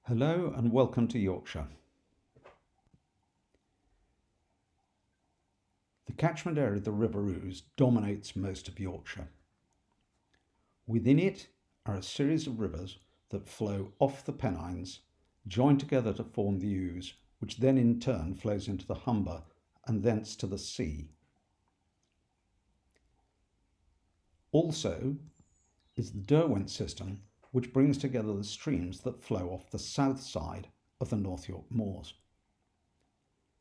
Hello and welcome to Yorkshire. The catchment area of the River Ouse dominates most of Yorkshire. Within it are a series of rivers that flow off the Pennines, join together to form the Ouse, which then in turn flows into the Humber and thence to the sea. Also is the Derwent system, which brings together the streams that flow off the south side of the North York Moors.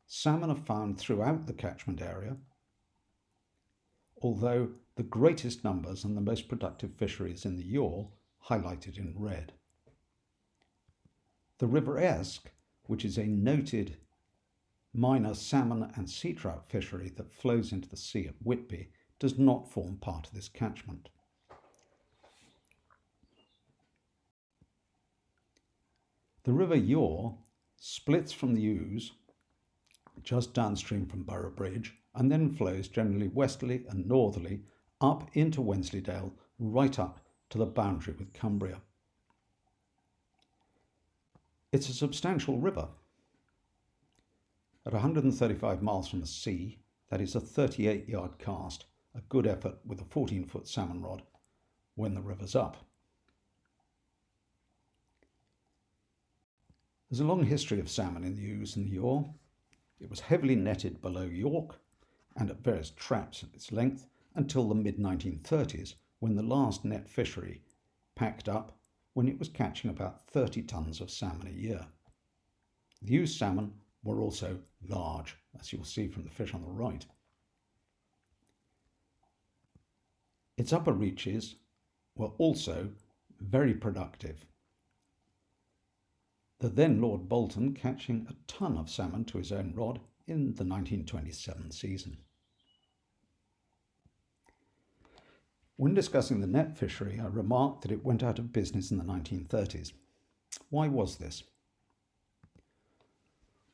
Salmon are found throughout the catchment area, although the greatest numbers and the most productive fisheries in the Yore highlighted in red. The River Esk, which is a noted minor salmon and sea trout fishery that flows into the sea at Whitby, does not form part of this catchment. The River Yore splits from the Ouse just downstream from Boroughbridge and then flows generally westerly and northerly up into Wensleydale, right up to the boundary with Cumbria. It's a substantial river. At 135 miles from the sea, that is a 38-yard cast, a good effort with a 14-foot salmon rod when the river's up. There's a long history of salmon in the Ouse and the Yore. It was heavily netted below York and at various traps at its length until the mid-1930s, when the last net fishery packed up when it was catching about 30 tonnes of salmon a year. The Ouse salmon were also large, as you'll see from the fish on the right. Its upper reaches were also very productive. The then Lord Bolton catching a ton of salmon to his own rod in the 1927 season. When discussing the net fishery, I remarked that it went out of business in the 1930s. Why was this?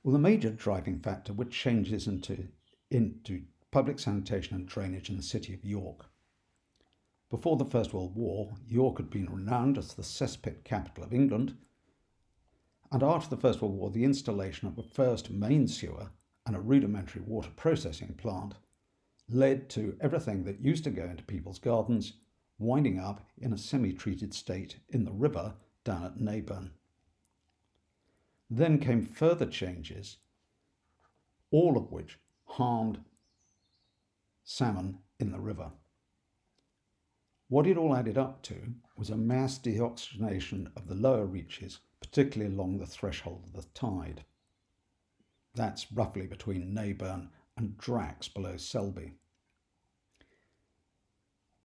Well, the major driving factor were changes into public sanitation and drainage in the city of York. Before the First World War, York had been renowned as the cesspit capital of England, and after the First World War, the installation of a first main sewer and a rudimentary water processing plant led to everything that used to go into people's gardens winding up in a semi-treated state in the river down at Neyburn. Then came further changes, all of which harmed salmon in the river. What it all added up to was a mass deoxygenation of the lower reaches, particularly along the threshold of the tide. That's roughly between Neyburn and Drax below Selby.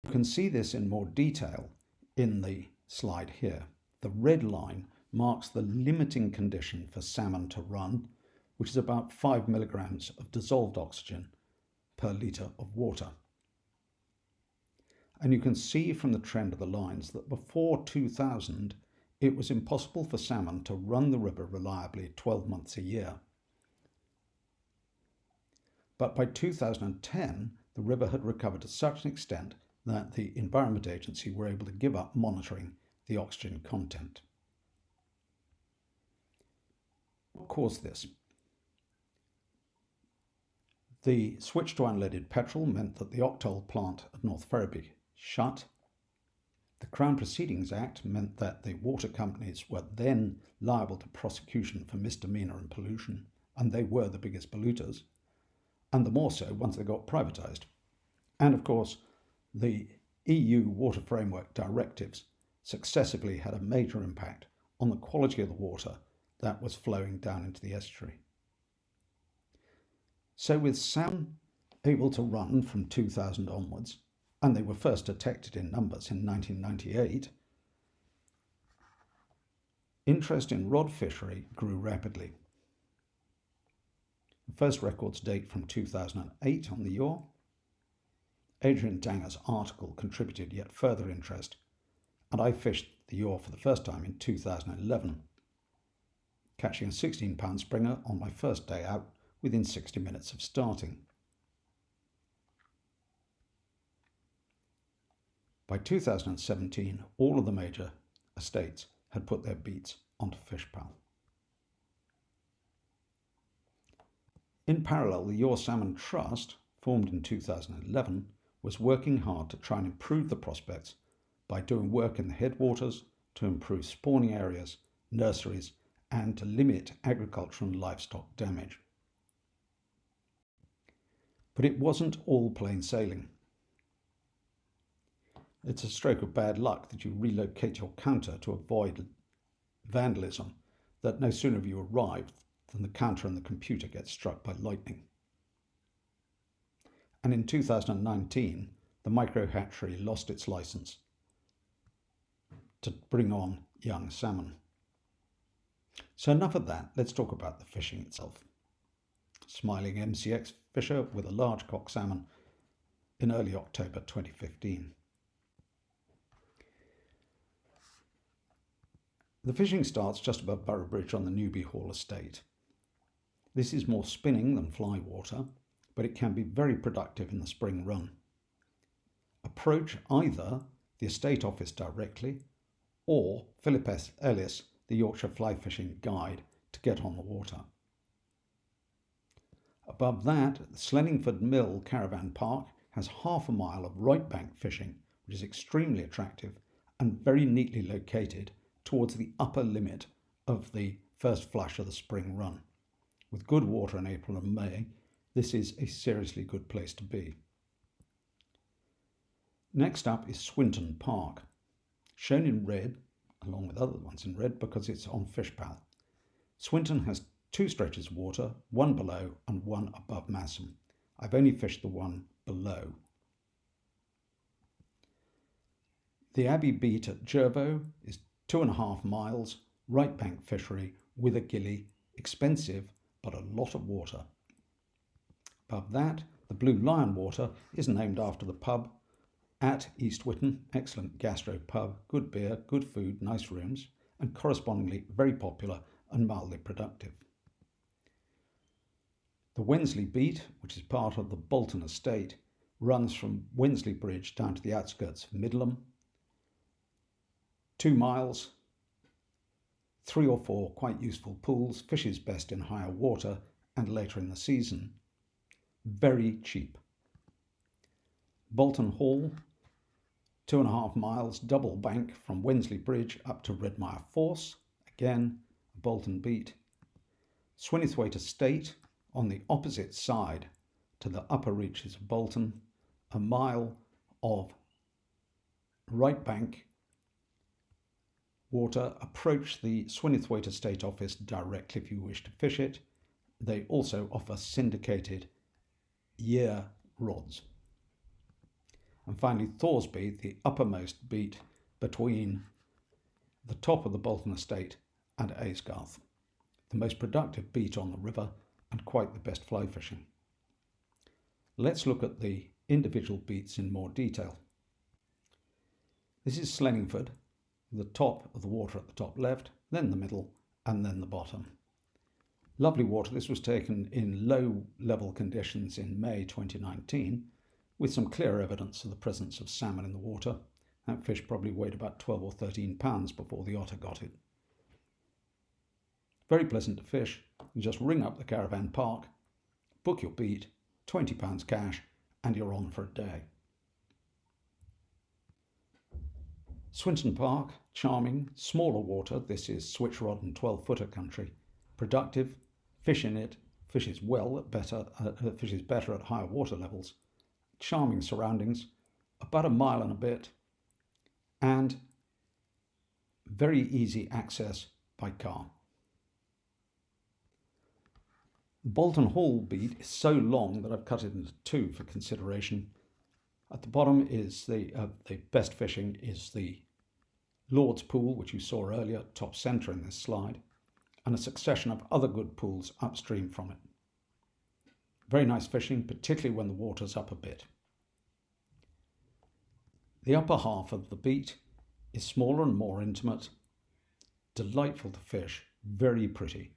You can see this in more detail in the slide here. The red line marks the limiting condition for salmon to run, which is about 5 milligrams of dissolved oxygen per litre of water. And you can see from the trend of the lines that before 2000, it was impossible for salmon to run the river reliably 12 months a year. But by 2010, the river had recovered to such an extent that the Environment Agency were able to give up monitoring the oxygen content. What caused this? The switch to unleaded petrol meant that the Octol plant at North Ferriby shut. The Crown Proceedings Act meant that the water companies were then liable to prosecution for misdemeanour and pollution, and they were the biggest polluters, and the more so once they got privatised. And of course, the EU Water Framework directives successively had a major impact on the quality of the water that was flowing down into the estuary. So with salmon able to run from 2000 onwards, and they were first detected in numbers in 1998, interest in rod fishery grew rapidly. The first records date from 2008 on the Yore. Adrian Danger's article contributed yet further interest, and I fished the Yore for the first time in 2011, catching a 16-pound springer on my first day out within 60 minutes of starting. By 2017, all of the major estates had put their beats onto FishPal. In parallel, the Ure Salmon Trust, formed in 2011, was working hard to try and improve the prospects by doing work in the headwaters to improve spawning areas, nurseries, and to limit agricultural and livestock damage. But it wasn't all plain sailing. It's a stroke of bad luck that you relocate your counter to avoid vandalism that no sooner have you arrived than the counter and the computer get struck by lightning. And in 2019, the micro hatchery lost its license to bring on young salmon. So enough of that, let's talk about the fishing itself. Smiling MCX fisher with a large cock salmon in early October 2015. The fishing starts just above Boroughbridge on the Newby Hall estate. This is more spinning than fly water, but it can be very productive in the spring run. Approach either the estate office directly or Philip S. Ellis, the Yorkshire Fly Fishing Guide, to get on the water. Above that, the Slenningford Mill Caravan Park has half a mile of right bank fishing, which is extremely attractive and very neatly located towards the upper limit of the first flush of the spring run. With good water in April and May, this is a seriously good place to be. Next up is Swinton Park, shown in red, along with other ones in red because it's on FishPal. Swinton has two stretches of water, one below and one above Massam. I've only fished the one below. The Abbey Beat at Jervo is 2.5 miles, right bank fishery with a gilly, expensive but a lot of water. Above that, the Blue Lion Water is named after the pub at East Witton, excellent gastro pub, good beer, good food, nice rooms, and correspondingly very popular and mildly productive. The Wensley Beat, which is part of the Bolton estate, runs from Wensley Bridge down to the outskirts of Midlam. 2 miles, 3 or 4 quite useful pools, fishes best in higher water and later in the season. Very cheap. Bolton Hall, 2.5 miles, double bank from Wensley Bridge up to Redmire Force, again a Bolton beat. Swinnythwaite Estate on the opposite side to the upper reaches of Bolton, a mile of right bank water. Approach the Swinnythwaite Estate office directly if you wish to fish it. They also offer syndicated year rods. And finally, Thoresby, the uppermost beat between the top of the Bolton estate and Aysgarth, the most productive beat on the river and quite the best fly fishing. Let's look at the individual beats in more detail. This is Slenningford, the top of the water at the top left, then the middle, and then the bottom. Lovely water. This was taken in low level conditions in May 2019, with some clear evidence of the presence of salmon in the water. That fish probably weighed about 12 or 13 pounds before the otter got it. Very pleasant to fish. You just ring up the caravan park, book your beat, £20 cash, and you're on for a day. Swinton Park, charming, smaller water. This is switch rod and 12-footer country. Productive, fish in it, fishes better at higher water levels. Charming surroundings, about a mile and a bit, and very easy access by car. The Bolton Hall beat is so long that I've cut it into 2 for consideration. At the bottom is the best fishing is the Lord's Pool, which you saw earlier, top centre in this slide, and a succession of other good pools upstream from it. Very nice fishing, particularly when the water's up a bit. The upper half of the beat is smaller and more intimate, delightful to fish, very pretty.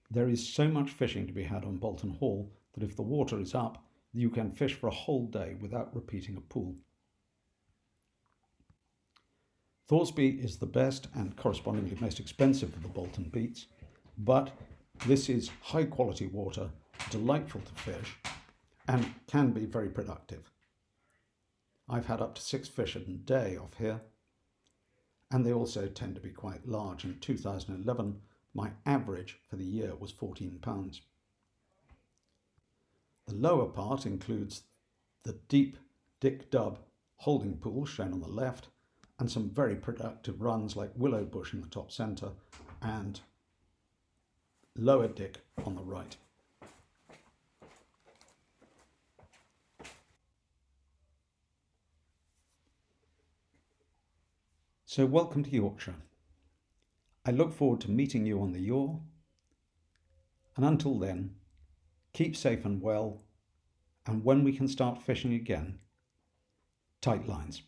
There is so much fishing to be had on Bolton Hall that if the water is up, you can fish for a whole day without repeating a pool. Thoresby is the best and correspondingly most expensive of the Bolton beats, but this is high quality water, delightful to fish, and can be very productive. I've had up to 6 fish a day off here, and they also tend to be quite large. In 2011, my average for the year was 14 pounds. The lower part includes the deep Dick Dub holding pool shown on the left, and some very productive runs like Willow Bush in the top centre and Lower Dick on the right. So welcome to Yorkshire. I look forward to meeting you on the Ure, and until then, keep safe and well, and when we can start fishing again, tight lines.